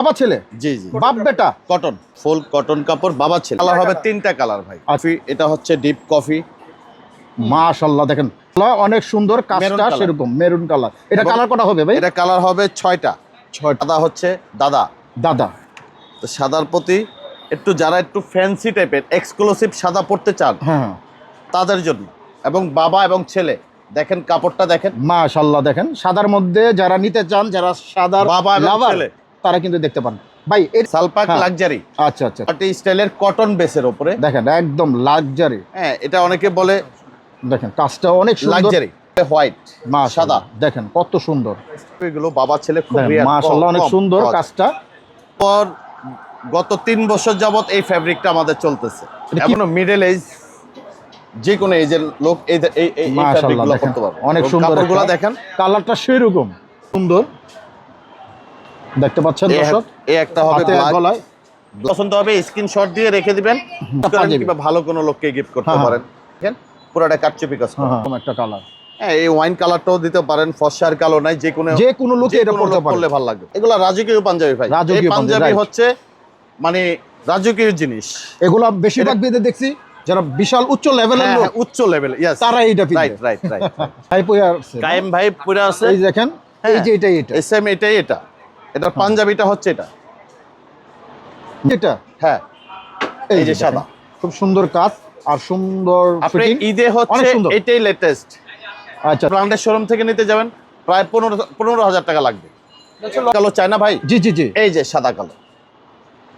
বাবা ছেলে, জি জি, বাপ বেটা, কটন, ফুল কটন কাপড়, বাবা ছেলে। কালার হবে তিনটা কালার ভাই। কফি, এটা হচ্ছে ডিপ কফি। মাশাআল্লাহ দেখেন অনেক সুন্দর কাজটা, colour। সেরকম মেরুন কালার। এটা এবং কালার কটা হবে ভাই? এটা কালার হবে 6টা। সাদা হচ্ছে দাদা। দাদা, তো সাদার প্রতি একটু যারা একটু ফ্যান্সি টাইপের এক্সক্লুসিভ সাদা পড়তে চান হ্যাঁ হ্যাঁ, তাদের জন্য। এবং বাবা এবং ছেলে, দেখেন কাপড়টা দেখেন। মাশাআল্লাহ দেখেন সাদার মধ্যে যারা নিতে চান, যারা সাদার বাবা এবং লাভার, ছেলে, তারা কিন্তু দেখতে পান ভাই। সালপাক হ্যাঁ। লাক্সারি, আচ্ছা আচ্ছা, পার্টি স্টাইলের কটন বেসের উপরে দেখেন একদম লাক্সারি। হ্যাঁ, এটা অনেকে বলে দেখেন কাজটা অনেক সুন্দর, লাক্সারি হোয়াইট সাদা। সাদা দেখেন কত সুন্দর। এগুলো বাবা ছেলে খুব দেখেন রেয়ার, মাশাআল্লাহ অনেক কম সুন্দর পাওয়া যায়। কাজটা। পর গত 3 বছর যাবত এই ফ্যাব্রিকটা আমাদের চলতেছে। এটা কি- এখনো মিডল এজ, যে কোনো এজের লোক এই মাশাআল্লাহ ফ্যাব্রিকগুলো দেখেন করতে পারবে। অনেক এবং সুন্দর, কাপড়গুলো দেখেন, কালারটা সেরকম সুন্দর দেখতে পাচ্ছেন দর্শক। এই একটা হবে হাতে black। গলায় পছন্দ হবে স্ক্রিনশট দিয়ে রেখে দিবেন, পাঞ্জাবি। কিংবা ভালো কোনো লোককে গিফট করতে হ্যাঁ, পারেন। দেখেন পুরোটা কাটচুপি কাজ করা। হ্যাঁ একটা কালার, হ্যাঁ, এই ওয়াইন কালারটাও দিতে পারেন, ফর্সার কালো নাই, যে কোনো লোকে এটা পড়তে পারে। পরলে ভালো লাগবে। এগুলা রাজকীয় পাঞ্জাবি ভাই। এই রাজকীয় পাঞ্জাবি, পাঞ্জাবি right। হচ্ছে মানে রাজকীয় জিনিস। এগুলা বেশিরভাগ বেঁধে দেখছি যারা বিশাল উচ্চ লেভেলের হ্যাঁ, লোক, হ্যাঁ, উচ্চ লেভেল, ইয়েস, তারা এইটা পিনবে। Right right right. ভাই পয়য়া আছে, কায়েম ভাই পুরা আছে। এই দেখেন এই যে এটাই এটা, এসএম এটাই এটা। এটা পাঞ্জাবিটা হচ্ছে এটা। এটা হ্যাঁ, এই যে সাদা, খুব সুন্দর কাজ আর সুন্দর আপনি ফিটিং। ঈদে হচ্ছে অনেক সুন্দর। এটাই লেটেস্ট। আচ্ছা ব্র্যান্ডের শোরুম থেকে নিতে যাবেন প্রায় 15,000 টাকা লাগবে। কালো চায় না ভাই, জি জি জি, এই যে সাদা কালো।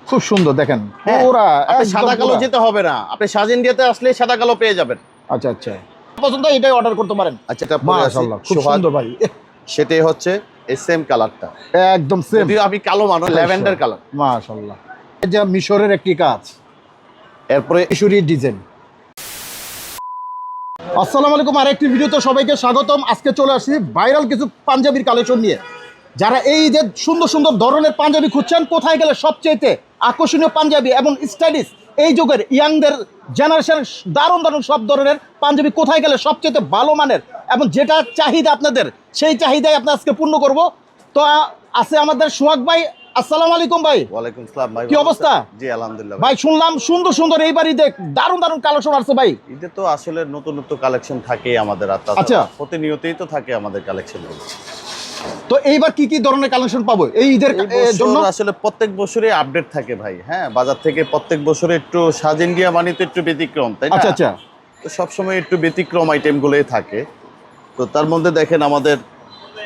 খুব সুন্দর দেখেন হ্যাঁ, পুরা আপনি একদম সাদা কালো পুরা। যেতে হবে না, আপনি সাজ ইন্ডিয়াতে আসলে সাদা কালো পেয়ে যাবেন। আচ্ছা আচ্ছা, পছন্দ এটাই অর্ডার করতে পারেন। আচ্ছা, এটা পরে আছে মাশাআল্লাহ খুব সোহাগ, সুন্দর ভাই, সেটাই হচ্ছে এই সেম কালারটা। একদম সেম। যদিও আমি কালো মানুষ, ল্যাভেন্ডার কালার। মাশাআল্লাহ, এই যে মিশরের একটি কাজ, এরপরে মিশরি ডিজাইন। আসসালামু আলাইকুম, আরেকটি ভিডিওতে সবাইকে স্বাগতম। আজকে চলে আসছি ভাইরাল কিছু পাঞ্জাবির কালেকশন নিয়ে। যারা এই যে সুন্দর সুন্দর ধরনের পাঞ্জাবি খুঁজছেন, কোথায় গেলে সবচেয়ে আকর্ষণীয় পাঞ্জাবি এবং স্টাইলিশ, এই যুগের ইয়াংদের জেনারেশনের দারুণ দারুণ সব ধরনের পাঞ্জাবি কোথায় গেলে সবচেয়ে ভালো মানের এবং যেটা চাহিদা আপনাদের, সেই চাহিদাই আপনি আজকে পূর্ণ করব। তো আছে আমাদের সোহাগ ভাই। আসসালামু আলাইকুম ভাই। ওয়ালাইকুম আসসালাম ভাই, কি অবস্থা? জি আলহামদুলিল্লাহ ভাই শুনলাম সুন্দর সুন্দর এইবারই দেখ দারুণ দারুণ কালেকশন আসছে ভাই। ঈদে তো আসলে নতুন নতুন কালেকশন থাকে আমাদের, আর আচ্ছা। প্রতিনিয়তই তো থাকে আমাদের কালেকশন। তো এইবার কি কি ধরনের কালেকশন পাবো এই ঈদের জন্য? আসলে প্রত্যেক বছরই আপডেট থাকে ভাই। হ্যাঁ, বাজার থেকে প্রত্যেক বছরে একটু সাজ ইন্ডিয়া বানিয়ে তো একটু ব্যতিক্রম, তাই না? আচ্ছা আচ্ছা, তো সবসময় একটু ব্যতিক্রম আইটেমগুলোই থাকে। তো তার মধ্যে দেখেন আমাদের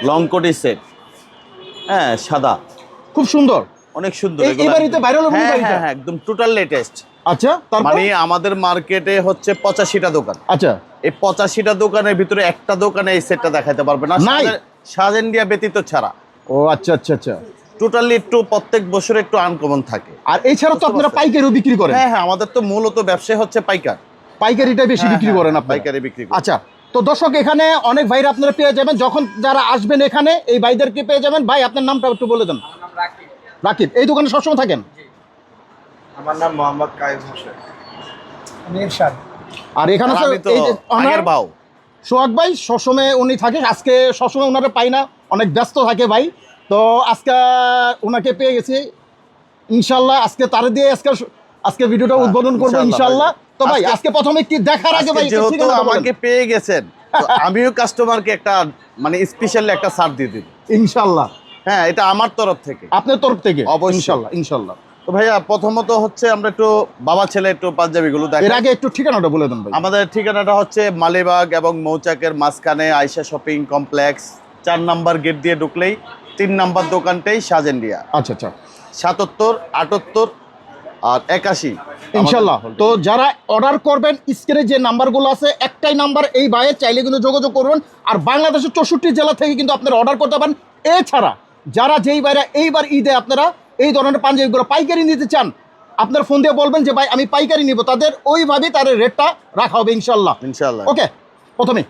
লং কোটি সেট, হ্যাঁ সাদা, খুব সুন্দর, অনেক সুন্দর। এইবার ঈদে ভাইরাল হবে হ্যাঁ ভাই এটা? হ্যাঁ হ্যাঁ, একদম টোটাল লেটেস্ট। আচ্ছা, তারপর মানে আমাদের মার্কেটে হচ্ছে 85টা দোকান। আচ্ছা, এই 85টা দোকানের ভিতরে একটা দোকানে এই সেটটা দেখাতে পারবে না, নাই। সাজ ইন্ডিয়া ব্যতীত ছাড়া। ও আচ্ছা আচ্ছা আচ্ছা। টোটালি একটু প্রত্যেক বছরে একটু আনকমন থাকে। আর এছাড়া তো আপনারা পাইকারিও বিক্রি করেন? হ্যাঁ হ্যাঁ, আমাদের তো মূলত ব্যবসা হচ্ছে পাইকার। পাইকারিটা বেশি বিক্রি করেন আপনারা? পাইকারি বিক্রি করি। আচ্ছা, তো দর্শক এখানে অনেক ভাইরা আপনারা পেয়ে যাবেন, যখন যারা আসবেন এখানে এই ভাইদেরকে পেয়ে যাবেন। ভাই আপনার নামটা একটু বলে দেন। রাকিব, এই দোকানে সবসময় থাকেন? আমার নাম মোহাম্মদ কায়েম হোসেন। আমি ইরশাদ। আর এখানে আর তো আমি তো এই যে আগের বাউ। সোহাগ ভাই সবসময় উনি থাকে, আজকে সবসময় ওনারে পাই না, অনেক ব্যস্ত থাকে ভাই। তো আজকে ওনাকে পেয়ে গেছি ইনশাল্লাহ, আজকে তারে দিয়ে আজকে ভিডিওটা উদ্বোধন করবো ইনশাল্লাহ। তো ভাই আজকে প্রথমে কি দেখার আগে ভাই যেহেতু ঠিকানাটা বলেন। আমাকে পেয়ে গেছেন, তো আমিও কাস্টমারকে একটা মানে স্পেশালি একটা ছাড় দিয়ে দিই ইনশাল্লাহ, হ্যাঁ, এটা আমার তরফ থেকে, আপনার তরফ থেকে অবশ্যই। ইনশাল্লাহ ইনশাল্লাহ। তো ভাইয়া প্রথমত হচ্ছে আমরা একটু বাবা ছেলে একটু পাঞ্জাবিগুলো এর দেখাই। আগে একটু ঠিকানাটা বলে দেন ভাই। আমাদের ঠিকানাটা হচ্ছে মালিবাগ এবং মৌচাকের মাঝখানে Ayesha shopping complex, 4 number gate দিয়ে ঢুকলেই 3 নাম্বার দোকানটাই সাজ ইন্ডিয়া। আচ্ছা আচ্ছা, 77, 78 আর 81 ইনশাল্লাহ। তো যারা অর্ডার করবেন স্ক্রিনে যে নাম্বারগুলো আছে, একটাই নাম্বার, এই ভাইয়ের চাইলে কিন্তু যোগাযোগ করবেন। আর বাংলাদেশের 64 জেলা থেকে কিন্তু আপনারা অর্ডার করতে পারেন। এছাড়া যারা যেই বাইরে এইবার ঈদে আপনারা এই ধরনের পাঞ্জাবিগুলো পাইকারি নিতে চান, আপনার ফোন দিয়ে বলবেন যে ভাই আমি পাইকারি নিব, তাদের ওইভাবেই তার রেটটা রাখা হবে ইনশাল্লাহ। ইনশাআল্লাহ। ওকে, প্রথমে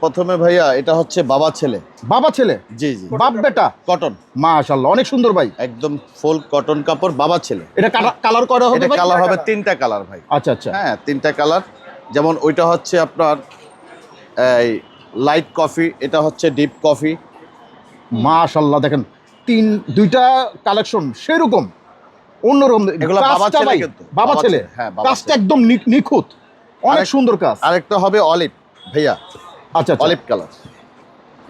প্রথমে ভাইয়া এটা হচ্ছে বাবা ছেলে। বাবা ছেলে, জি জি, বাপ বেটা, কটন, মাশাআল্লাহ অনেক সুন্দর ভাই। একদম ফুল কটন কাপড়, বাবা ছেলে। এটা কালার করা হবে এটা ভাই? কালার হবে 3টা কালার ভাই। আচ্ছা আচ্ছা, হ্যাঁ, 3টা কালার। যেমন ওইটা হচ্ছে আপনার এই লাইট কফি, এটা হচ্ছে ডিপ কফি। মাশাআল্লাহ দেখেন দুইটা কালেকশন সেরকম অন্যরকম। এগুলো বাবা কাজটা ছেলে ভাই, কিন্তু। বাবা ছেলে, হ্যাঁ, বাবা কাজটা ছেলে। একদম নিখুঁত, অনেক সুন্দর কাজ। আরেকটা হবে অলিভ ভাইয়া, আচ্ছা আচ্ছা, অলিভ কালার।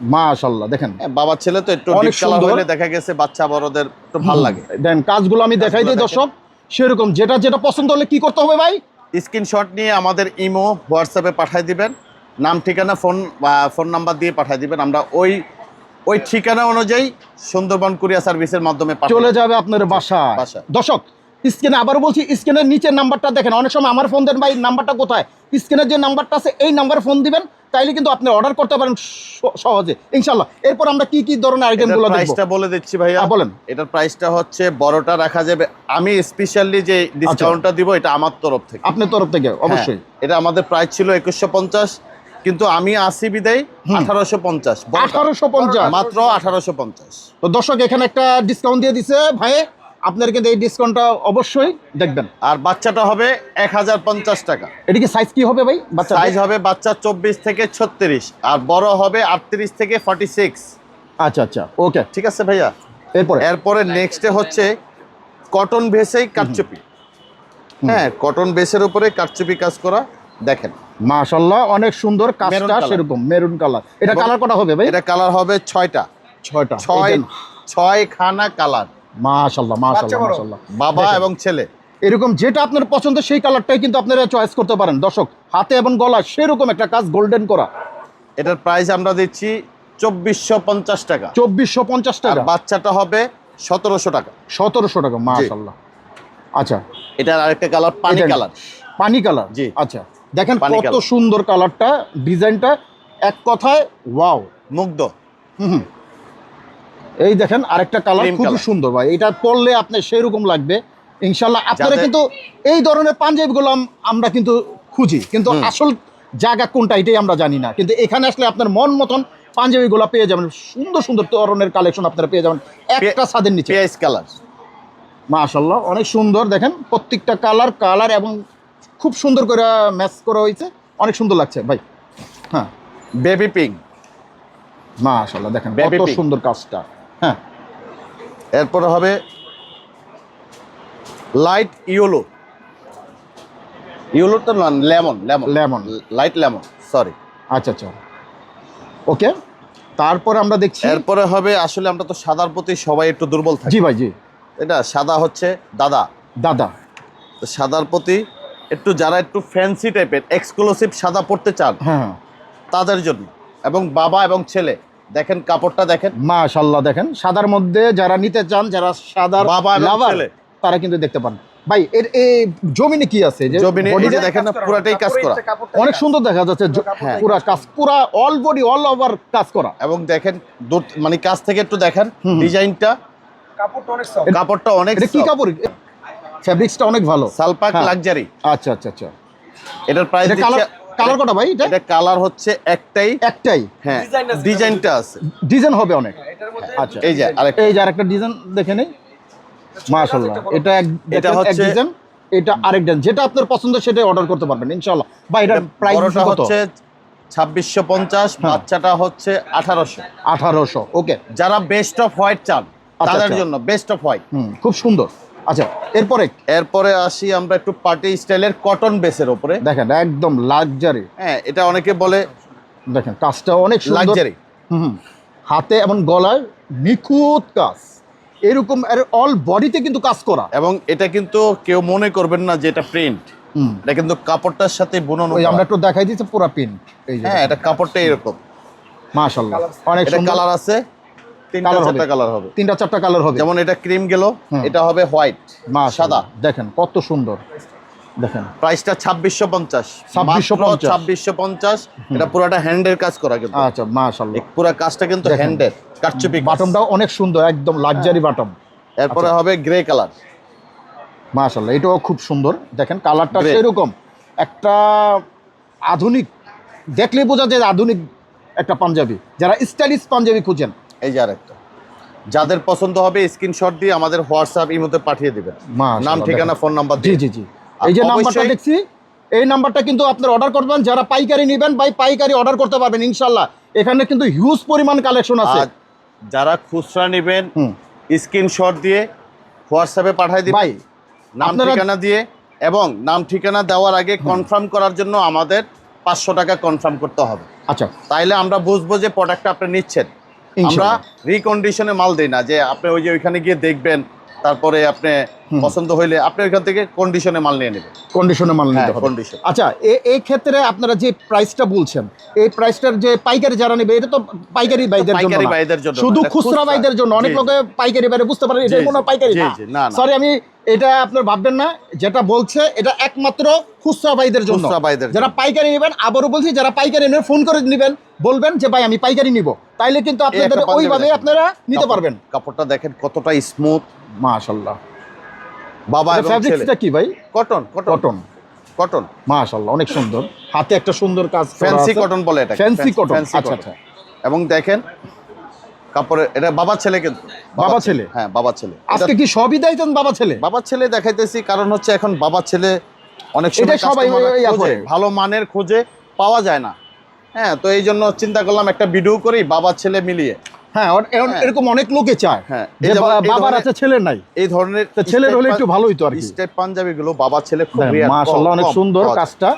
মাশাআল্লাহ দেখেন বাবা ছেলে তো একটু অনেক ডিপ কালার সুন্দর। হলে দেখা গেছে বাচ্চা বড়দের একটু ভালো লাগে। দেন কাজগুলো আমি দেখাই দিই কাজগুলো দর্শক, সেরকম যেটা যেটা পছন্দ হলে কি করতে হবে ভাই? স্ক্রিনশট নিয়ে আমাদের ইমো হোয়াটসঅ্যাপে পাঠিয়ে দিবেন, নাম ঠিকানা ফোন নাম্বার দিয়ে পাঠিয়ে দিবেন। আমরা ওই ঠিকানা অনুযায়ী সুন্দরবন কুরিয়ার সার্ভিসের মাধ্যমে চলে যাবে আপনার বাসায়। বাসায়। দর্শক স্ক্রিনে আবারও বলছি, স্ক্রিনের নিচের নাম্বারটা দেখেন। অনেক সময় আমার ফোন দেন ভাই, নাম্বারটা কোথায়? স্ক্রিনের যে নাম্বারটা আছে এই নাম্বারে ফোন দিবেন, তাইলে কিন্তু আপনি অর্ডার করতে পারেন সহজে ইনশাল্লাহ। এরপর আমরা কি কি ধরনের আইটেমগুলো দেখব? প্রাইসটা বলে দিচ্ছি ভাইয়া। বলেন। এটার প্রাইসটা হচ্ছে বড়টা রাখা যাবে, আমি স্পেশালি যে ডিসকাউন্টটা দিব এটা আমার তরফ থেকে। আপনার তরফ থেকে অবশ্যই। হ্যাঁ, এটা আমাদের প্রাইস ছিল 2150, কিন্তু আমি আসি বিদায় 1850, 1850 মাত্র 1850। তো দর্শক এখানে একটা ডিসকাউন্ট দিয়ে দিছে ভাই, আপনার কিন্তু এই ডিসকাউন্টটা অবশ্যই দেখবেন। আর বাচ্চাটা হবে 1050 টাকা। এটা কি সাইজ কি হবে ভাই? বাচ্চা সাইজ হবে বাচ্চা 24 থেকে 36, আর বড় হবে 38 থেকে 46। আচ্ছা আচ্ছা, ওকে ঠিক আছে ভাইয়া। এরপরে নেক্সটে হচ্ছে কটন ভেসেই কারচুপি। হ্যাঁ, কটন বেসের উপরে কারচুপি কাজ করা, দেখেন মাশাআল্লাহ অনেক সুন্দর কাজটা, colour। সেরকম মেরুন কালার। এটা এবং কালার কটা হবে ভাই? এটা কালার হবে 6টা, ছয়টা। 6 খানা কালার, মাশাআল্লাহ বাচ্চা মাশাআল্লাহ বড়। মাশাআল্লাহ। বাবা দেখেন, এবং ছেলে। এরকম যেটা আপনার পছন্দ সেই কালারটাই কিন্তু আপনারা চয়েস করতে পারেন। দর্শক হাতে এবং গলা সেরকম একটা কাজ গোল্ডেন করা। এটার প্রাইস আমরা দিচ্ছি 2450 টাকা। 2450 আর টাকা। বাচ্চাটা হবে 1700 টাকা। 1700 টাকা, মাশাআল্লাহ। আচ্ছা, এটার আরেকটা কালার পানি এটা- কালার। পানি কালার। জি। আচ্ছা দেখেন পানি কত কালার। সুন্দর কালারটা, ডিজাইনটা এক কথায় ওয়াও। মুগ্ধ। হুম, এই দেখেন আরেকটা কালার Cream খুবই color। সুন্দর ভাই, এটা পরলে আপনার সেরকম লাগবে ইনশাল্লাহ। আপনারা যাদের- কিন্তু এই ধরনের পাঞ্জাবিগুলো আমরা কিন্তু খুঁজি, কিন্তু আসল জায়গা কোনটা এটাই আমরা জানি না। কিন্তু এখানে আসলে আপনার মন মতন পাঞ্জাবিগুলো পেয়ে যাবেন, সুন্দর সুন্দর ধরনের কালেকশন আপনারা পেয়ে যাবেন একটা ছাদের নিচে। পেঁয়াজ কালার। মাশাআল্লাহ অনেক সুন্দর, দেখেন প্রত্যেকটা কালার এবং খুব সুন্দর করে ম্যাচ করা হয়েছে, অনেক সুন্দর লাগছে ভাই। হ্যাঁ বেবি পিঙ্ক। মাশাআল্লাহ দেখেন Baby কত pink। সুন্দর কাজটা। হ্যাঁ এরপরে হবে লাইট ইয়েলো। ইয়েলো তো না, lemon. Lemon. Light lemon, sorry. আচ্ছা আচ্ছা, ওকে। তারপরে আমরা দেখছি, এরপরে হবে, আসলে আমরা তো সাদার প্রতি সবাই একটু দুর্বল থাকি। জি ভাই জি, এটা সাদা হচ্ছে দাদা। দাদা। তো সাদার প্রতি একটু যারা একটু ফ্যান্সি টাইপের এক্সক্লুসিভ সাদা পড়তে চান হ্যাঁ হ্যাঁ, তাদের জন্য, এবং বাবা এবং ছেলে, দেখেন কাপড়টা দেখেন। মাশাআল্লাহ দেখেন সাদার মধ্যে যারা নিতে চান, যারা সাদার বাবা এবং lover, ছেলে। তারা কিন্তু দেখতে পান ভাই। এর এই জমিনে কি আছে? যে জমিনে এই body যে টা দেখেন না, পুরাটাই কাজ করা। অনেক সুন্দর দেখা যাচ্ছে, হ্যাঁ। পুরা কাজ, পুরা অল বডি অল ওভার কাজ করা। এবং দেখেন মানে কাছ থেকে একটু দেখেন ডিজাইনটা, কাপড়টা অনেক সফট। কাপড়টা অনেক এটা কি soft। কাপড়? ফ্যাব্রিক্সটা অনেক ভালো। সালপাক হ্যাঁ। লাক্সারি। আচ্ছা আচ্ছা আচ্ছা, এটার প্রাইস এটা কালার কটা ভাই? এটা কালার হচ্ছে একটাই। একটাই, হ্যাঁ, Design আছে। ডিজাইনটা আছে। ডিজাইন হবে অনেক। এটার মধ্যে আচ্ছা এই যে আরেকটা। এই যে আরেকটা ডিজাইন দেখে নেই, মাশাআল্লাহ। এটা এটা এক হচ্ছে- ডিজাইন, এটা আরেক ডিজাইন, যেটা আপনার পছন্দ সেটাই অর্ডার করতে পারবেন ইনশাআল্লাহ। বা এটার প্রাইস বড়টা কত? হচ্ছে 2650, হ্যাঁ। বাচ্চাটা হচ্ছে 1800। 1800, ওকে। যারা বেস্ট অফ হোয়াইট চান তাদের আচ্ছা। জন্য বেস্ট অফ হোয়াইট। খুব সুন্দর। আচ্ছা এরপরে এরপরে আসি আমরা একটু পার্টি স্টাইলের কটন বেসের উপরে। দেখেন একদম লাক্সারি, হ্যাঁ, এটা অনেকে বলে দেখেন কাজটা অনেক সুন্দর, লাক্সারি। হাতে এবং গলায় নিখুঁত কাজ, এরকম অল বডিতে কিন্তু কাজ করা। এবং এটা কিন্তু কেউ মনে করবেন না যে এটা প্রিন্ট, এটা কিন্তু কাপড়টার সাথে বুনন। ওই আমরা একটু দেখাই দিচ্ছি পুরা পিন, এই যে হ্যাঁ, এটা কাপড়টা এরকম। মাশাআল্লাহ অনেক এটা সুন্দর। কালার আছে, তিনটা Colour চারটা হবে। কালার হবে। 3-4টা কালার হবে, যেমন এটা ক্রিম গেল, এটা হবে হোয়াইট সাদা। দেখেন কত সুন্দর, দেখেন প্রাইসটা 2650। 2650 2650। এটা পুরোটা হ্যান্ডের কাজ করা কিন্তু। আচ্ছা মাশাআল্লাহ। এই পুরো কাজটা কিন্তু দেখেন। হ্যান্ডের কারচুপি। বাটনটাও অনেক সুন্দর, একদম লাক্সারি বাটন। এরপরে হবে গ্রে কালার। মাশাআল্লাহ এটাও খুব সুন্দর, দেখেন কালারটা Grey। সেরকম একটা আধুনিক, দেখলেই বোঝা যায় আধুনিক একটা পাঞ্জাবি, যারা স্টাইলিশ পাঞ্জাবি খুঁজেন। এই যে আরেকটা, যাদের পছন্দ হবে স্ক্রিনশট দিয়ে আমাদের হোয়াটসঅ্যাপ ইমোতে পাঠিয়ে দিবেন, মাশাআল্লাহ, নাম ঠিকানা দেখেন। ফোন নাম্বার জি দিয়ে। জি জি, এই যে আর নাম্বারটা অবশ্যই- দেখছি, এই নাম্বারটা কিন্তু আপনার অর্ডার করবেন। যারা পাইকারি নেবেন ভাই, পাইকারি অর্ডার করতে পারবেন ইনশাআল্লাহ। এখানে কিন্তু হিউজ পরিমাণ কালেকশন আছে। আর যারা খুচরা নেবেন স্ক্রিনশট দিয়ে হোয়াটসঅ্যাপে পাঠিয়ে দিবেন ভাই নাম আপনারা- ঠিকানা দিয়ে, এবং নাম ঠিকানা দেওয়ার আগে কনফার্ম করার জন্য আমাদের 500 টাকা কনফার্ম করতে হবে। আচ্ছা তাইলে আমরা বুঝবো যে প্রোডাক্টটা আপনি নিচ্ছেন। আমরা ইনশাআল্লাহ। রিকন্ডিশনে মাল দেই না যে আপনি ওই যে ওইখানে গিয়ে দেখবেন, তারপরে আপনি পছন্দ হইলে আপনি ওইখান থেকে কন্ডিশনে মাল নিয়ে নেবেন। কন্ডিশনে মাল নিতে হ্যাঁ, হবে। condition। আচ্ছা এই ক্ষেত্রে আপনারা যে প্রাইসটা বলছেন, এই প্রাইসটার যে পাইকারি যারা নেবে, এটা তো পাইকারি ভাইদের জন্য পাইকারি না। ভাইদের জন্য শুধু না, এটা খুচরা খুচরা। ভাইদের জন্য। অনেক জি, লোকে পাইকারি বাইরে বুঝতে পারে এটা জি, কোনো জি, পাইকারি জি, না। জি, না, না। সরি, আমি এটা আপনার ভাববেন না, যেটা বলছে এটা একমাত্র খুচরা ভাইদের জন্য। খুচরা ভাইদের যারা জন্য। পাইকারি নেবেন, আবারও বলছি, যারা পাইকারি নেবেন ফোন করে নেবেন, বলবেন যে ভাই আমি পাইকারি নিব, তাইলে কিন্তু আপনাদের একটা পাঞ্জাবি ওইভাবে দেখেন। আপনারা নিতে পারবেন। কাপড়টা দেখেন কতটা স্মুথ, মাশাআল্লাহ। বাবা এবং ছেলে। ফ্যাব্রিক্সটা কি ভাই? Cotton cotton cotton. কটন মাশাআল্লাহ, অনেক সুন্দর। হাতে একটা সুন্দর কাজ করা ফ্যান্সি আছে। কটন বলে এটা, ফ্যান্সি কটন। ফ্যান্সি আচ্ছা কটন। আচ্ছা। এবং দেখেন কাপড়ের, এটা বাবা ছেলে কিন্তু, বাবা ছেলে? হ্যাঁ বাবা ছেলে। আজকে কি সবই দেন বাবা ছেলে? বাবা ছেলে দেখাইতেছি কারণ হচ্ছে এখন বাবা ছেলে অনেক সময় এটা সবাই customer ইয়া খোঁজে, করে। ভালো মানের খোঁজে, পাওয়া যায় না। হ্যাঁ, তো এই জন্য চিন্তা করলাম একটা ভিডিও করি বাবা ছেলে মিলিয়ে। হ্যাঁ, হ্যাঁ। এরকম অনেক লোকে চায় হ্যাঁ, যে এই যেমন এই বাবার ধরনের- আছে ছেলের নাই। এই ধরনের তো ছেলের হলে একটু ভালো হইতো আর কি। স্টেপ পাঞ্জাবি গুলো বাবা ছেলে খুব রেয়ার, মাশাআল্লাহ, অনেক সুন্দর কাজটা।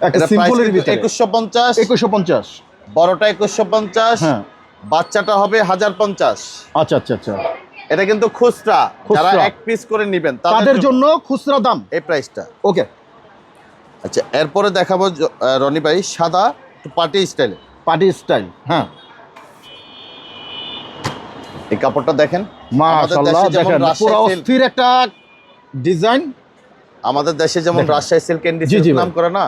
একটা এটা সিম্পলের ভিতরে 2150, 2150। বড়টা 2150, হ্যাঁ। বাচ্চাটা হবে 1050। আচ্ছা আচ্ছা আচ্ছা। এটা কিন্তু খুচরা, যারা খুচরা। এক পিস করে নেবেন তাদের জন্য খুচরা দাম। এই প্রাইসটা। ওকে। আচ্ছা, এরপরে দেখাবো রনি ভাই সাদা পার্টি স্টাইলে। Party style. হ্যাঁ, এই কাপড়টা দেখেন, আমাদের মাশাআল্লাহ, দেশে যেমন দেখেন রাজশাহী পুরো সিল্ক, অস্থির একটা ডিজাইন। আমাদের দেশে যেমন দেখেন। রাজশাহী সিল্ক এন্ড জি, জি নাম করে না,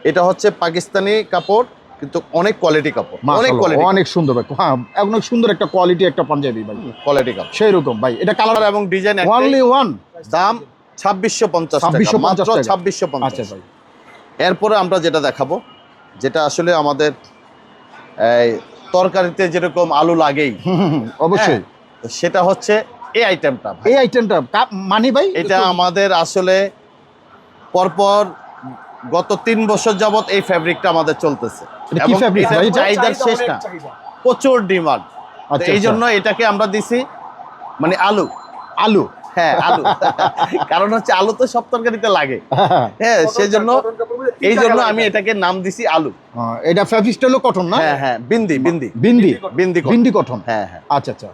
এটা হচ্ছে পাকিস্তানি কাপড়, কিন্তু অনেক কোয়ালিটি কাপড়, অনেক মাশাআল্লাহ, কোয়ালিটি, অনেক সুন্দর ভাই। হ্যাঁ, অনেক সুন্দর একটা কোয়ালিটি, একটা পাঞ্জাবি ভাই, কোয়ালিটি কাপড়। সেই রকম ভাই। এটা কালার কালার এবং ডিজাইন অনলি ওয়ান। দাম 2650 টাকা, 2650 মাত্র টাকা। 2650। আচ্ছা ভাই। এরপরে আমরা যেটা দেখাবো, যেটা আসলে আমাদের এই তরকারিতে যেরকম আলু লাগেই, অবশ্যই। হ্যাঁ, তো সেটা হচ্ছে এই আইটেমটা। এই আইটেমটা মানি ভাই, এটা আমাদের আসলে পরপর গত 3 বছর যাবত এই ফ্যাব্রিকটা আমাদের চলতেছে, এটা কি এবং fabric এটার ভাই এটা? চাহিদার শেষ না, প্রচুর ডিমান্ড। আচ্ছা, এই আচ্ছা। জন্য এটাকে আমরা দিছি মানে আলু। আলু। হ্যাঁ, আলু। কারণ হচ্ছে আলু তো সব তরকারিতে লাগে। হ্যাঁ, সেজন্য এই জন্য আমি এটাকে নাম দিছি আলু। এটা ফ্যাব্রিক স্টাইলও কটন না? হ্যাঁ হ্যাঁ, বিন্দি বিন্দি বিন্দি। বিন্দি cotton। বিন্দি কটন। হ্যাঁ হ্যাঁ। আচ্ছা আচ্ছা।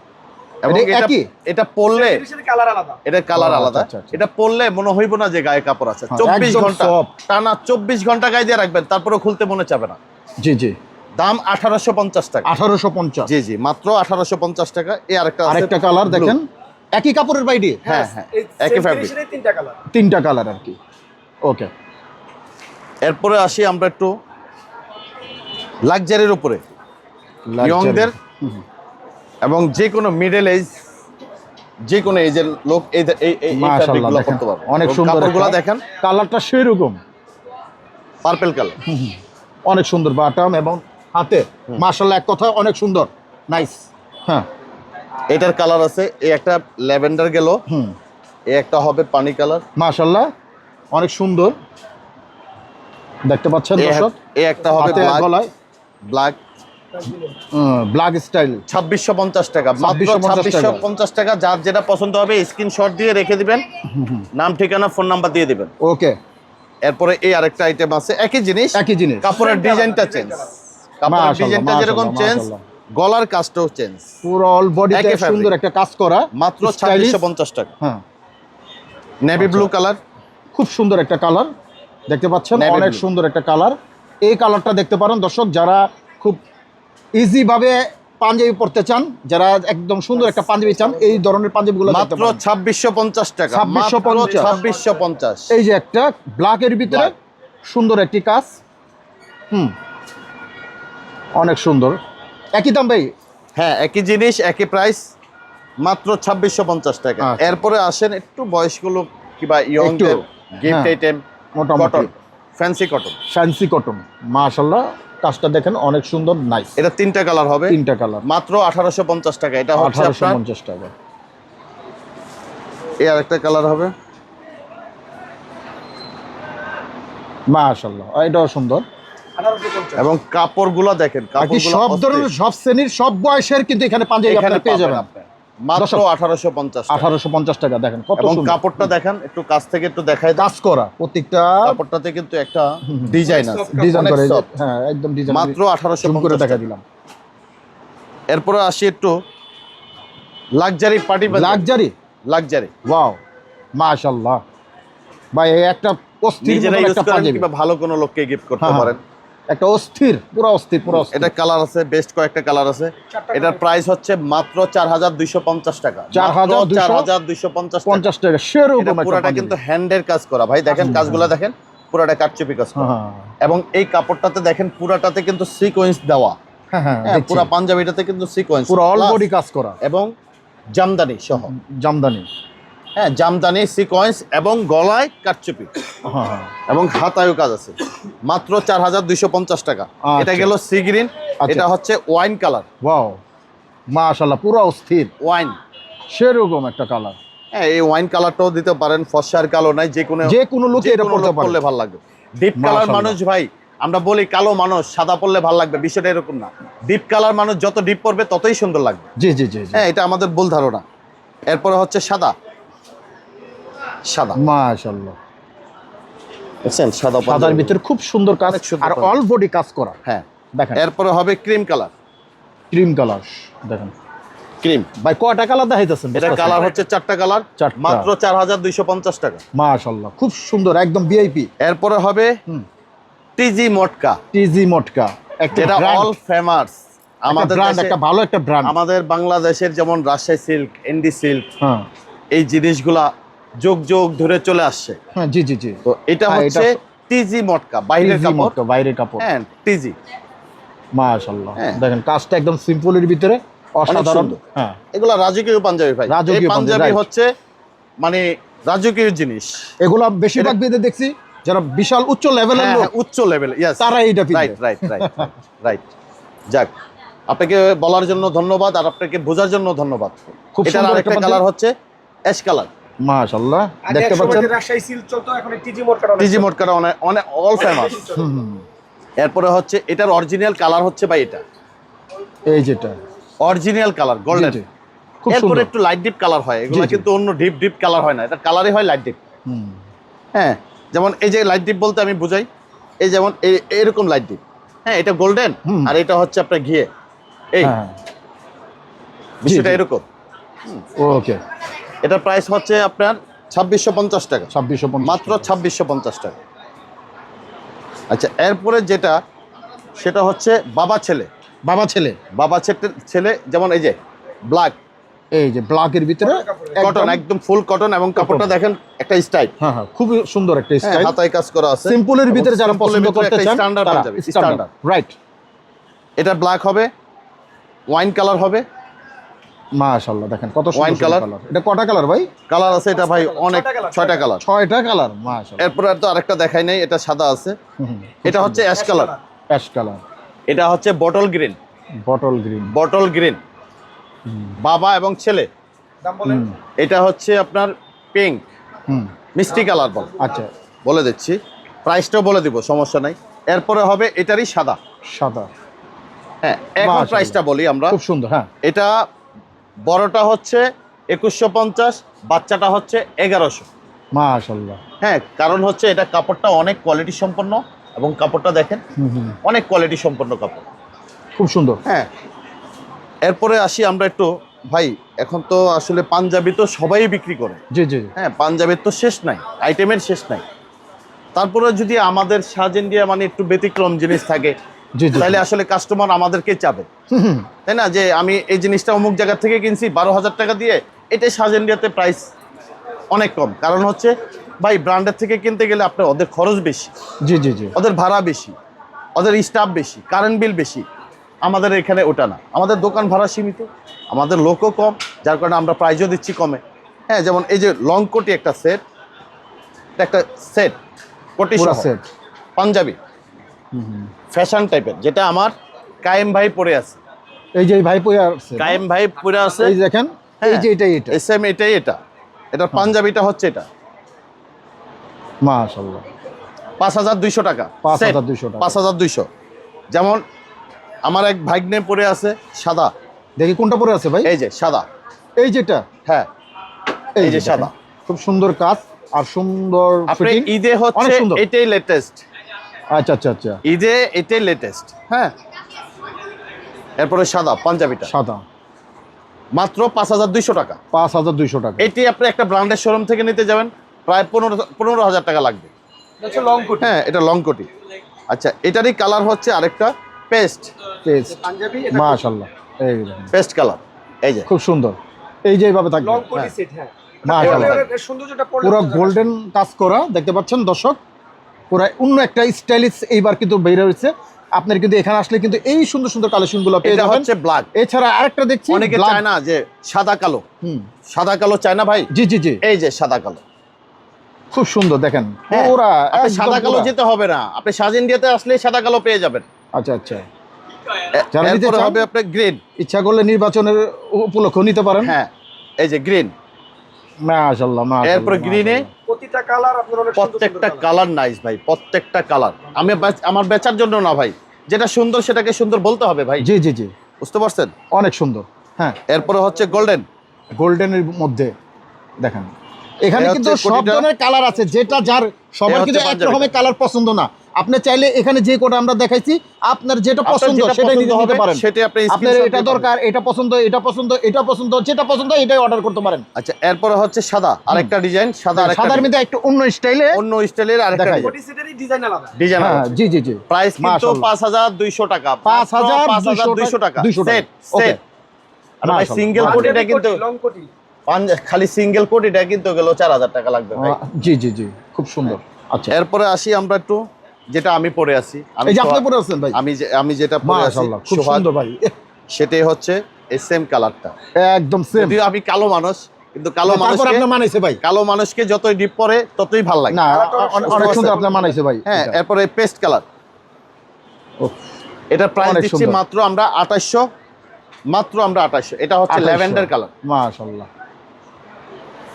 এবং এটা এটা একই? এটা পরলে কালার আলাদা। এটা কালার ও, আলাদা। আচ্ছা, আচ্ছা। এটা পরলে মনে হইব না যে গায়ে কাপড় আছে। হ্যাঁ, 24 একদম ঘন্টা soft। টানা 24 ঘন্টা গায়ে দিয়ে রাখবেন, তারপরে খুলতে মনে চাবে না। জি জি। দাম 1850 টাকা। 1850। জি জি, মাত্র 1850 টাকা। এই আরেকটা আছে আরেকটা কালার blue। দেখেন, একই কাপড়ের বাইরে হ্যাঁ হ্যাঁ, একই ফ্যাব্রিক। তিনটা কালার। তিনটা কালার আর কি। ওকে। এরপরে আসি আমরা একটু লাক্সারির উপরে, ইয়ংদের এবং যে কোনো মিডল এজ, যে কোনো এজের লোক এই মাশাআল্লাহ, ফ্যাব্রিকগুলো দেখেন, করতে পারবে। অনেক এবং সুন্দর। কাপড়গুলো একটা দেখেন, কালারটা সেই রকম, পার্পল কালার। অনেক সুন্দর বাটাম এবং হাতে, মাশাআল্লাহ, এক কথা অনেক সুন্দর, নাইস। হ্যাঁ। এটার কালার আছে, এই একটা ল্যাভেন্ডার গেল, হুম। এই একটা হবে পানি কালার, মাশাআল্লাহ, অনেক সুন্দর দেখতে পাচ্ছেন দর্শক। এই একটা হবে হাতে গলায় ব্ল্যাক। Black style. 2650 টাকা, মাত্র 2650 টাকা। যার যেটা পছন্দ হবে স্ক্রিনশট দিয়ে রেখে দিবেন, নাম ঠিকানা ফোন নাম্বার দিয়ে দিবেন। ওকে। এরপরে এই আরেকটা আইটেম আছে, একই জিনিস, একই জিনিস। কাপড়ের ডিজাইনটা চেঞ্জ, কাপড়ের মাশাআল্লাহ, ডিজাইনটা যেরকম মাশাআল্লাহ, চেঞ্জ, মাশাআল্লাহ। গলার কাজটাও চেঞ্জ। পুরো অল বডিতে একই fabric। সুন্দর একটা কাজ করা, মাত্র stylish। 2650 টাকা। হ্যাঁ, নেভি ব্লু কালার, খুব সুন্দর একটা কালার দেখতে পাচ্ছেন, Navy অনেক blue। সুন্দর একটা কালার। এই কালারটা দেখতে পারেন দর্শক, যারা খুব ইজি ভাবে পাঞ্জাবি পরতে চান, যারা একদম সুন্দর একটা পাঞ্জাবি চান, এই ধরনের পাঞ্জাবিগুলো দেখতে মাত্র পারেন। 2650 টাকা, 2650 2650। এই যে একটা ব্ল্যাকের ভিতরে Black। সুন্দর একটি কাজ, অনেক সুন্দর। একই দাম ভাই? হ্যাঁ, একই জিনিস, একই প্রাইস, মাত্র 2650 টাকা। আচ্ছা। এরপরে আসেন একটু বয়স্ক লোক কিংবা ইয়ংদের গিফট হ্যাঁ, আইটেম, মোটামুটি cotton, fancy cotton. Fancy cotton, মাশাআল্লাহ, কাজটা দেখেন অনেক সুন্দর, নাইস। এটা 3টা কালার হবে, তিনটা কালার, মাত্র 1850 টাকা। এটা হচ্ছে আপনার 1850 টাকা। এই আরেকটা কালার হবে, মাশাআল্লাহ, এটাও সুন্দর। 1850। এবং কাপড়গুলো দেখেন, আর কি কাপড়গুলো সব ধরনের, সব শ্রেণীর, সব বয়সের কিন্তু এখানে পাঞ্জাবি আপনারা পেয়ে যাবেন। মাত্র দর্শক, 1850 টাকা। 1850 টাকা দেখেন কত এবং সুন্দর। কাপড়টা দেখেন একটু কাছ থেকে একটু দেখাই দাও। কাজ করা প্রত্যেকটা কাপড়টাতে কিন্তু একটা ডিজাইন আছে, ডিজাইন অনেক করে, এই যে, soft। হ্যাঁ একদম ডিজাইন মাত্র জুম করে 1850 দেখা টাকা। দিলাম। এরপরে আসি একটু luxury party luxury, luxury wow মাশাআল্লাহ ভাই, এই একটা অস্থির নিজেরা মতন ইউজ একটা করেন পাঞ্জাবি, কিংবা ভালো কোনো লোককে গিফট করতে হ্যাঁ, পারেন। একটা অস্থির, পুরো অস্থির, পুরো অস্থির। এটা কালার আছে, বেস্ট কয়েকটা কালার আছে। এটার প্রাইস হচ্ছে মাত্র 4250 টাকা। 4250 টাকা। 50 টাকা সেরকম এটা একটা পুরাটা পাঞ্জাবি। কিন্তু হ্যান্ডের কাজ করা ভাই, দেখেন কাজগুলো দেখেন, পুরাটা কারচুপি কাজ করা। হ্যাঁ, এবং এই কাপড়টাতে দেখেন পুরাটাতে কিন্তু সিকোয়েন্স দেওয়া, হ্যাঁ, হ্যাঁ, হ্যাঁ, দেখছি। পুরা পাঞ্জাবিটাতে কিন্তু সিকোয়েন্স, পুরো অল বডি কাজ করা এবং জামদানি সহ, জামদানি, হ্যাঁ, জামদানি সিকোয়েন্স এবং গলায় কারচুপি হ্যাঁ, হ্যাঁ। এবং হাতায়ও কাজ আছে। মাত্র 4250 টাকা। আচ্ছা। এটা গেল সি গ্রিন, আচ্ছা। এটা হচ্ছে ওয়াইন কালার, ওয়াও মাশাআল্লাহ, পুরো অস্থির ওয়াইন, সেরকম একটা কালার। হ্যাঁ, এই ওয়াইন কালারটাও দিতে পারেন, ফর্সার কালো নাই, যে কোনো লোকে এটা পড়তে পারে। পরলে ভালো লাগবে। ডিপ কালার মাশাআল্লাহ। মানুষ ভাই, আমরা বলি কালো মানুষ সাদা পরলে ভালো লাগবে, বিষয়টা এরকম না। ডিপ কালার মানুষ যত ডিপ পরবে ততই সুন্দর লাগবে, জি জি জি জি, হ্যাঁ, এটা আমাদের ভুল ধারণা। এরপরে হচ্ছে সাদা, সাদা মাশাআল্লাহ, বুঝছেন, সাদা সাদার পাঞ্জাবি। ভিতরে খুব সুন্দর কাজ অনেক সুন্দর আর পাঞ্জাবি। অল বডি কাজ করা। হ্যাঁ, দেখেন এরপরে হবে ক্রিম কালার, ক্রিম কালার, দেখেন ক্রিম। ভাই কয়টা কালার দেখাইতেছেন? এটা কালার হচ্ছে 4টা কালার, চারটা। মাত্র 4250 টাকা। মাশাআল্লাহ, খুব সুন্দর, একদম ভিআইপি। এরপরে হবে টিজি মটকা, টিজি মটকা, একটা যেটা brand, অল ফেমাস আমাদের ব্র্যান্ড, দেশে। একটা ভালো একটা ব্র্যান্ড। আমাদের বাংলাদেশের যেমন রাজশাহী সিল্ক, এনডি সিল্ক, হ্যাঁ, এই জিনিসগুলা যুগ যুগ ধরে চলে আসছে। হ্যাঁ, জি জি জি, তো এটা হ্যাঁ, হচ্ছে টিজি মটকা, বাইরের টিজি কাপড়, মটকা, বাইরের কাপড়। হ্যাঁ, টিজি। মাশাআল্লাহ, হ্যাঁ। দেখেন কাজটা একদম সিম্পলের ভিতরে অসাধারণ। সুন্দর। হ্যাঁ, এগুলা রাজকীয় পাঞ্জাবি ভাই, এই রাজকীয় পাঞ্জাবি, পাঞ্জাবি right. হচ্ছে মানে রাজকীয় জিনিস। এগুলা বেশিরভাগ বেঁধে দেখছি যারা বিশাল উচ্চ লেভেলের হ্যাঁ, লোক, হ্যাঁ, উচ্চ লেভেল, ইয়েস, তারা এইটা পিনবে। Right right right right. যাক, আপনাকে বলার জন্য ধন্যবাদ আর আপনাকে বোঝার জন্য ধন্যবাদ। খুব এটার সুন্দর আরেকটা একটা কালার হচ্ছে অ্যাশ কালার। মাশাআল্লাহ, আগে দেখতে একসময় পাচ্ছেন। যে রাজশাহী সিল্ক চলতো, এখন এই টিজি মোটকাটা অনেক টিজি চলছে। মটকাটা অনেক অনেক অল ফেমাস। এরপরে হচ্ছে এটার অরিজিনাল কালার হচ্ছে ভাই, এটা এই যেটা অরিজিনাল কালার গোল্ডেন। জি, জি। খুব এরপরে সুন্দর। একটু লাইট ডিপ কালার হয়, এগুলো জি, জি। কিন্তু অন্য ডিপ ডিপ কালার হয় না, এটা কালারই হয় লাইট ডিপ। হুম, হ্যাঁ, যেমন এই যে লাইট ডিপ বলতে আমি বুঝাই, এই যেমন এরকম লাইট ডিপ, হ্যাঁ, এটা গোল্ডেন হুম। আর এটা হচ্ছে আপনার ঘিয়ে, এই হ্যাঁ, বিষয়টা জি। এরকম। ওকে, এটার প্রাইস হচ্ছে আপনার 2650 টাকা, 2650 মাত্র 2650 টাকা। আচ্ছা, এরপরে যেটা সেটা হচ্ছে বাবা ছেলে, বাবা ছেলে, বাবা ছেলে, যেমন এই যে ব্ল্যাক এই যে ব্ল্যাকের ভিতরে কটন, একদম ফুল কটন, এবং কাপড়টা দেখেন একটা স্টাইল, হ্যাঁ হ্যাঁ, খুব সুন্দর একটা হ্যাঁ, স্টাইল। হাতায় কাজ করা আছে, সিম্পলের ভিতরে যারা simple-এর পছন্দ ভিতরে করতে একটা চান স্ট্যান্ডার্ড তারা পাঞ্জাবি, স্ট্যান্ডার্ড, স্ট্যান্ডার্ড। রাইট। এটা ব্ল্যাক হবে, ওয়াইন কালার হবে, মাশাআল্লাহ, দেখেন কত Wine সুন্দর color। কালার। এটা কটা কালার ভাই? কালার আছে এটা ভাই অনেক, 6টা কালার। 6টা কালার, মাশাআল্লাহ। এরপরে আর তো আরেকটা দেখাই নাই, এটা সাদা আছে, এটা হচ্ছে অ্যাশ কালার, অ্যাশ কালার, এটা হচ্ছে bottle green, bottle green, bottle green, বাবা এবং ছেলে। দাম বলেন। এটা হচ্ছে আপনার পিঙ্ক, হুম, মিষ্টি কালার বল, আচ্ছা, বলে দিচ্ছি, প্রাইসটাও বলে দিব, সমস্যা নাই। এরপরে হবে এটারই সাদা, সাদা, হ্যাঁ, এখন মাশাআল্লাহ। প্রাইসটা বলি আমরা। খুব সুন্দর। হ্যাঁ, এটা বড়টা হচ্ছে 2150, বাচ্চাটা হচ্ছে 1100। মাশাআল্লাহ, হ্যাঁ, কারণ হচ্ছে এটা কাপড়টা অনেক কোয়ালিটি সম্পন্ন, এবং কাপড়টা দেখেন হুম, হুম, অনেক কোয়ালিটি সম্পন্ন কাপড়। খুব সুন্দর। হ্যাঁ, এরপরে আসি আমরা একটু ভাই, এখন তো আসলে পাঞ্জাবি তো সবাই বিক্রি করে, জি জি, হ্যাঁ, পাঞ্জাবির তো শেষ নাই, আইটেমের শেষ নাই। তারপরে যদি আমাদের সাজ ইন্ডিয়া মানে একটু ব্যতিক্রম জিনিস থাকে, জি জি, তাহলে আসলে কাস্টমার আমাদেরকে চাবে, হুম, হুম, তাই না, যে আমি এই জিনিসটা অমুক জায়গা থেকে কিনছি 12,000 টাকা দিয়ে, এটাই সাজ ইন্ডিয়াতে প্রাইস অনেক কম। কারণ হচ্ছে ভাই, ব্র্যান্ডের থেকে কিনতে গেলে আপনার ওদের খরচ বেশি, জি জি জি, ওদের ভাড়া বেশি, ওদের স্টাফ বেশি, কারেন্ট বিল বেশি। আমাদের এখানে ওটা না, আমাদের দোকান ভাড়া সীমিত, আমাদের লোকও কম, যার কারণে আমরা প্রাইজও দিচ্ছি কমে। হ্যাঁ, যেমন এই যে লং কোটি একটা সেট, একটা সেট কোটি পুরো সহ সেট, পাঞ্জাবি ফ্যাশন টাইপের, যেটা আমার কায়েম ভাই পরে আছে, এই যে এই ভাই পরে আছে, কায়েম ভাই পরে আছে, এই দেখেন, এই যে এটাই, এটা এসএম এটাই, এটার পাঞ্জাবিটা হচ্ছে এটা মাশাআল্লাহ, 5200 টাকা, 5200 টাকা। 5200। যেমন আমার এক ভাগ্নে পরে আছে সাদা, দেখি কোনটা পরে আছে ভাই? এই যে সাদা, এই যেটা হ্যাঁ এই যে দেখেন, সাদা। খুব সুন্দর কাজ আর সুন্দর আপনি ফিটিং। ঈদে অনেক হচ্ছে সুন্দর। এটাই লেটেস্ট, আচ্ছা আচ্ছা আচ্ছা, ঈদে এটাই লেটেস্ট। হ্যাঁ, এরপরে সাদা পাঞ্জাবিটা সাদা মাত্র 5,200 টাকা। 5,200 টাকা। এটি আপনি একটা ব্র্যান্ডের শোরুম থেকে নিতে যাবেন প্রায় 15,000 টাকা লাগবে। হচ্ছে লং কোট। হ্যাঁ, এটা লং কোটি। আচ্ছা, এটারই কালার হচ্ছে আরেকটা পেস্ট, পেস্ট, পাঞ্জাবি মাশাআল্লাহ, এই দেখেন, পেস্ট কালার। এই যে খুব সুন্দর। এই যে এইভাবে থাকবে, লং কোটি সেট। হ্যাঁ, মাশাআল্লাহ, এর সৌন্দর্যটা পড়লে পুরো বোঝা যাবে। গোল্ডেন কাজ করা দেখতে পাচ্ছেন দর্শক, পুরো অন্য একটা স্টাইলিশ এইবার কিন্তু বের হয়েছে। আপনার কিন্তু এখানে আসলে কিন্তু এই সুন্দর সুন্দর কালেকশনগুলো পেয়ে এটা যাবেন। হচ্ছে ব্ল্যাক। এছাড়া আরেকটা দেখছি অনেকে black। চায় না যে সাদা কালো, হুম, সাদা কালো চায় না ভাই। জি জি জি, এই যে সাদা কালো। খুব সুন্দর দেখেন, হ্যাঁ, পুরা আপনি একদম সাদা কালো পুরা। যেতে হবে না, আপনি সাজ ইন্ডিয়াতে আসলে সাদা কালো পেয়ে যাবেন। আচ্ছা আচ্ছা, যারা নিতে এরপরে চান, হবে আপনার গ্রিন। ইচ্ছা করলে নির্বাচনের উপলক্ষে নিতে পারেন। হ্যাঁ, এই যে গ্রিন। মাশাআল্লাহ মাশাআল্লাহ। এরপরে গ্রিনে প্রতিটা কালার আপনার অনেক সুন্দর প্রত্যেকটা সুন্দর কালার নাইস ভাই, প্রত্যেকটা কালার। আমি আমার বেচার জন্য না ভাই, যেটা সুন্দর সেটাকে সুন্দর বলতে হবে ভাই, জি জি জি, বুঝতে পারছেন? অনেক সুন্দর। হ্যাঁ, এরপরে হচ্ছে গোল্ডেন। গোল্ডেনের মধ্যে দেখেন, এখানে এ হচ্ছে কিন্তু সব কোটিটা। ধরনের কালার আছে, যেটা যার সবার হচ্ছে কিন্তু এক পাঞ্জাবিটা। রকমের কালার পছন্দ না। আপনি চাইলে এখানে যে কোটা আমরা দেখাইছি, আপনার যেটা আপনার পছন্দ যেটা সেটাই পছন্দ নিতে হবে পারেন। সেটাই আপনি আপনার screenshot এটা দিয়ে দরকার, এটা পছন্দ, এটা পছন্দ, এটা পছন্দ, যেটা পছন্দ এটাই অর্ডার করতে পারেন। আচ্ছা, এরপরে হচ্ছে সাদা আরেকটা ডিজাইন, সাদা আরেকটা সাদার design। মধ্যে একটু অন্য স্টাইলে। অন্য স্টাইলের আরেকটা দেখাই। ডিজাইন। কোটি সেটেরই ডিজাইন আলাদা। ডিজাইন হ্যাঁ, জি জি জি, প্রাইস কিন্তু মাশাআল্লাহ। 5,200 টাকা। 5,200 টাকা 200 টাকা। সেট ওকে, সেট। আর ভাই মাশাআল্লাহ। সিঙ্গেল কোটিটা কিন্তু লং কোটি। খালি সিঙ্গেল কোটিটা কিন্তু গেল 4,000 টাকা লাগবে ভাই। জি জি জি, খুব সুন্দর। আচ্ছা, এরপরে আসি আমরা একটু যেটা আমি পরে আছি। এই যে আপনি পরে আছেন ভাই, আমি যেটা পরে আছি মাশাআল্লাহ, খুব সোহাগ, সুন্দর ভাই, সেটাই হচ্ছে এই সেম কালারটা। একদম সেম। যদিও আমি কালো মানুষ, কিন্তু কালো তারপর মানুষকে আপনার মানাইছে ভাই। কালো মানুষকে যতই ডিপ পরে ততই ভালো লাগে। না, কালারটা অনেক সুন্দর সুন্দর আছে। আপনার মানাইছে ভাই। হ্যাঁ, এটা। এরপরে পেস্ট কালার। উফ, এটা প্রাইস অনেক দিচ্ছি সুন্দর। মাত্র আমরা 2800, মাত্র আমরা 2800। এটা হচ্ছে 2800 ল্যাভেন্ডার কালার, মাশাআল্লাহ।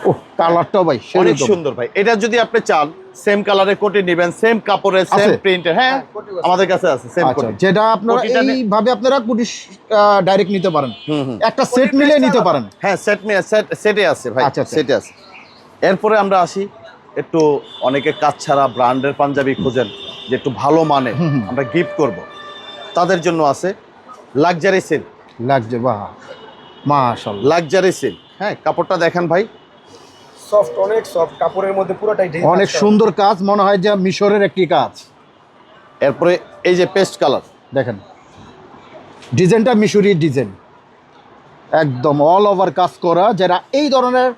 ওহ, কালারটাও ভাই অনেক সেরকম। সুন্দর ভাই। এটা যদি আপনি চান সেম কালারের কোটি নেবেন, সেম কাপড়ের, সেম আছে? প্রিন্টের। হ্যাঁ, কোটিও আছে। আমাদের কাছে আছে সেম আচ্ছা, কোটি। যেটা আপনারা কোটিটা এইভাবে আপনারা কুটিশ ডাইরেক্ট নিতে পারেন, হুম হুম। একটা সেট মিলে নিতে পারেন। হ্যাঁ, সেটে আছে ভাই, আচ্ছা, আচ্ছা। সেটে আছে। এরপরে আমরা আসি একটু, অনেকে কাজ ছাড়া ব্র্যান্ডের পাঞ্জাবি খোঁজেন যে একটু ভালো মানে হুম, হুম। আমরা গিফট করব, তাদের জন্য আছে লাক্সারি সিল্ক। লাগছে বাহ, মাশাআল্লাহ, লাক্সারি সিল্ক। হ্যাঁ, কাপড়টা দেখেন ভাই, সফট, অনেক সফট, কাপড়ের মধ্যে পুরোটাই ঢেকে অনেক কাজ করা। সুন্দর কাজ, মনে হয় যে মিশরের একটি কাজ। এরপরে এই যে পেস্ট কালার। দেখেন ডিজাইনটা মিশরি ডিজাইন, একদম অল ওভার কাজ করা। যারা এই ধরনের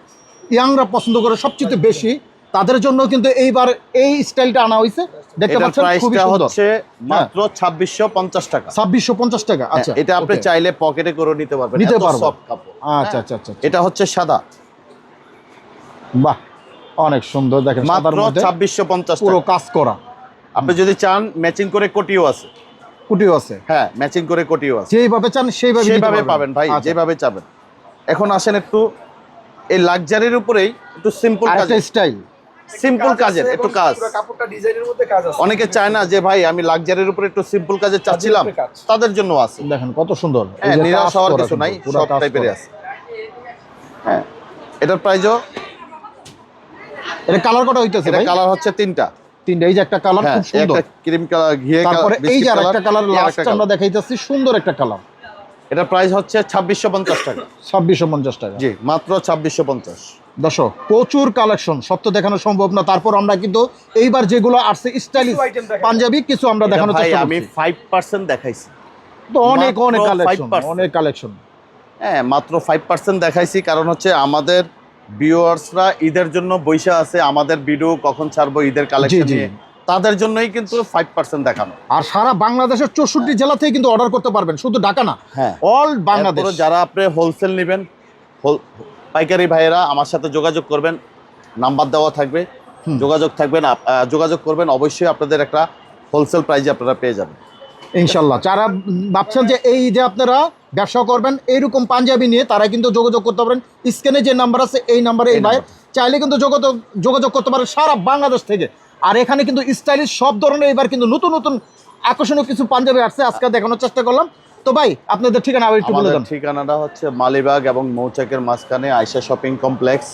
ইয়াংরা পছন্দ করে সবচেয়ে বেশি, তাদের জন্য কিন্তু এইবার এই স্টাইলটা আনা হয়েছে। দেখতে এটার পাচ্ছেন খুবই প্রাইসটা সুন্দর, হচ্ছে মাত্র 2,650 টাকা। 2650 টাকা। আচ্ছা, এটা আপনি okay, চাইলে পকেটে করে নিতে পারবেন, নিতে এত পারবো। সফট কাপড়। আচ্ছা আচ্ছা আচ্ছা, এটা হচ্ছে সাদা, বাহ, অনেক সুন্দর। দেখেন সাদার মাত্র মধ্যে 2,650 পুরো টাকা। কাজ করা। আপনি যদি চান ম্যাচিং করে কোটিও আছে। কুটিও আছে, হ্যাঁ, ম্যাচিং করে কোটিও আছে, যেইভাবে চান সেইভাবে নিতে সেভাবে পারবেন। পাবেন ভাই, আচ্ছা, যেভাবে চাবেন। এখন আসেন একটু এই লাক্সারির উপরেই একটু সিম্পল কাজ, আরেকটা স্টাইল। সিম্পল কাজ কাজের আছে একটু এবং কাজ। পুরো কাপড়টা ডিজাইনের মধ্যে কাজ আছে। অনেকে চায় না যে ভাই আমি লাক্সারির উপরে একটু সিম্পল কাজে চাচ্ছিলাম, উপরে কাজ। তাদের জন্য আছে। দেখেন কত সুন্দর, এই হ্যাঁ, যে নিরাশ কাজ হওয়ার করা কিছু নাই, কিন্তু, পুরো সব কাজ টাইপের করা। আছে। হ্যাঁ, এটার প্রাইসও, এটা কালার কটা হইতেছে এটা ভাই? কালার হচ্ছে তিনটা। তিনটা, এই যে একটা কালার হ্যাঁ, খুব সুন্দর, একটা ক্রিম কালার, ঘিয়ে কালার, তারপরে এই যে বিস্কিট আরেকটা কালার এই লাস্ট আরেকটা আমরা কালার। দেখাইতেছি, সুন্দর একটা কালার। এটার প্রাইস হচ্ছে 2,650 টাকা। 2650 টাকা। জি, মাত্র 2,650। দর্শক, প্রচুর কালেকশন, সব তো দেখানো সম্ভব না। তারপর আমরা কিন্তু এইবার যেগুলো আসছে স্টাইলিশ কিছু item দেখাই। পাঞ্জাবি, কিছু আমরা দেখানোর ভাই চেষ্টা আমি করছি। 5% দেখাইছি। তো অনেক মাত্র অনেক কালেকশন, 5%। অনেক কালেকশন। হ্যাঁ, মাত্র 5% দেখাইছি, কারণ হচ্ছে আমাদের ভিউয়ার্সরা ঈদের জন্য বইসা আছে, আমাদের ভিডিও কখন ছাড়বো ঈদের কালেকশন জি। নিয়ে, তাদের জন্যই কিন্তু 5% দেখানো। আর সারা বাংলাদেশের 64 জেলা থেকে কিন্তু অর্ডার করতে পারবেন, শুধু ঢাকা না, হ্যাঁ, অল বাংলাদেশ। এরপরে যারা আপনি হোলসেল নেবেন, পাইকারি ভাইয়েরা আমার সাথে যোগাযোগ করবেন, নাম্বার দেওয়া থাকবে, যোগাযোগ করবেন, অবশ্যই আপনাদের একটা হোলসেল প্রাইজে আপনারা পেয়ে যাবেন ইনশাল্লাহ। যারা ভাবছেন যে এই যে আপনারা ব্যবসা করবেন এইরকম পাঞ্জাবি নিয়ে, তারা কিন্তু যোগাযোগ করতে পারেন। স্ক্রিনে যে নাম্বার আছে এই নাম্বারে, এই ভাই চাইলে কিন্তু যোগাযোগ করতে পারেন সারা বাংলাদেশ থেকে। আর এখানে কিন্তু স্টাইলিশ সব ধরনের এবার কিন্তু নতুন নতুন আকর্ষণীয় কিছু পাঞ্জাবি আসছে, আজকে দেখানোর চেষ্টা করলাম। তো ভাই আপনাদের ঠিকানা আবার একটু বলে আমাদের দেন। ঠিকানাটা হচ্ছে মালিবাগ এবং মৌচাকের মাঝখানে আয়শা শপিং কমপ্লেক্স।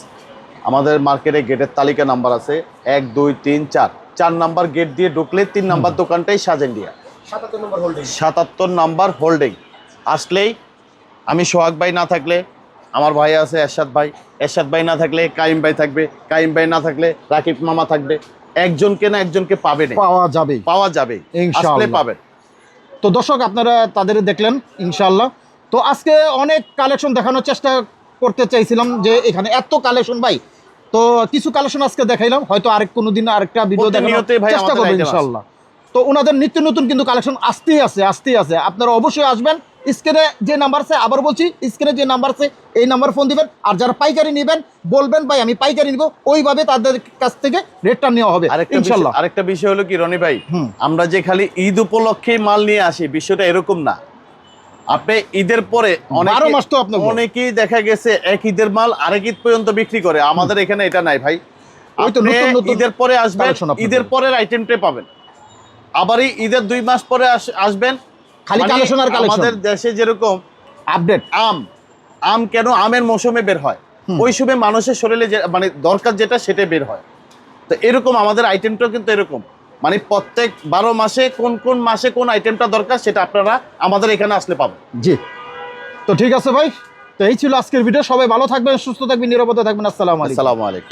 আমাদের মার্কেটে গেটের তালিকা নাম্বার আছে 1 2 3 4। 4 নাম্বার গেট দিয়ে ঢুকলে 3 নাম্বার দোকানটাই সাজেন্ডিয়া, 77 নাম্বার হোল্ডিং। আসলেই আমি সোহাগ ভাই না থাকলে আমার ভাই আছে এরশাদ ভাই, এরশাদ ভাই না থাকলে কাইম ভাই থাকবে, কাইম ভাই না থাকলে রাকিব মামা থাকবে। একজনকে না একজনকে পাবেন, পাওয়া যাবে। পাওয়া যাবে, ইনশাআল্লাহ। আসলে পাবেন। তো দর্শক আপনারা তাদের দেখলেন ইনশাআল্লাহ। তো আজকে অনেক কালেকশন দেখানোর চেষ্টা করতে চাইছিলাম যে এখানে এত কালেকশন ভাই, তো কিছু কালেকশন আজকে দেখাইলাম, হয়তো আরেক কোনো দিন আরেকটা ভিডিও দেখানোর প্রতিনিয়তই ভাই চেষ্টা আমাদের করবো item আছে। ইনশাআল্লাহ। তো ওনাদের নিত্য নতুন কিন্তু কালেকশন আসতেই আছে। আপনারা অবশ্যই আসবেন। স্ক্রিনে যে নাম্বার আছে, আবার বলছি, স্ক্রিনে যে নাম্বার আছে এই নাম্বার ফোন দিবেন। আর যারা পাইকারি নেবেন বলবেন ভাই আমি পাইকারি নিব, ওইভাবে তাদের কাছ থেকে রেটটা নেওয়া হবে ইনশাআল্লাহ। আরেকটা বিষয় হলো কি রনি ভাই, হুম। আমরা যে খালি ঈদ উপলক্ষেই মাল নিয়ে আসি, বিষয়টা এরকম না। আপনি ঈদের পরে 12 মাস তো আপনার অনেকেই দেখা গেছে এক ঈদের মাল আরেক ঈদ পর্যন্ত বিক্রি করে। আমাদের এখানে এটা নাই ভাই। ওই তো আপনি নতুন নতুন ঈদের পরে আসবেন, collection আপনাদের। ঈদের পরের আইটেমটাই পাবেন। আবার এই ঈদের 2 মাস পরে আসবেন, খালি মানে কালেকশন আর কালেকশন। আমাদের দেশে যেরকম আপডেট। আম কেন আমের মৌসুমে বের হয়, ওই সময় মানুষের শরীরে যে মানে দরকার যেটা সেটাই বের হয়। তো এরকম আমাদের আইটেমটাও কিন্তু এরকম, মানে প্রত্যেক 12 মাসে কোন কোন মাসে কোন আইটেমটা দরকার সেটা আপনারা আমাদের এখানে আসলে পাবেন। জি, তো ঠিক আছে ভাই, তো এই ছিল আজকের ভিডিও। সবাই ভালো থাকবেন, সুস্থ থাকবেন, নিরাপদে থাকবেন। আসসালামু আলাইকুম। আসসালামু আলাইকুম।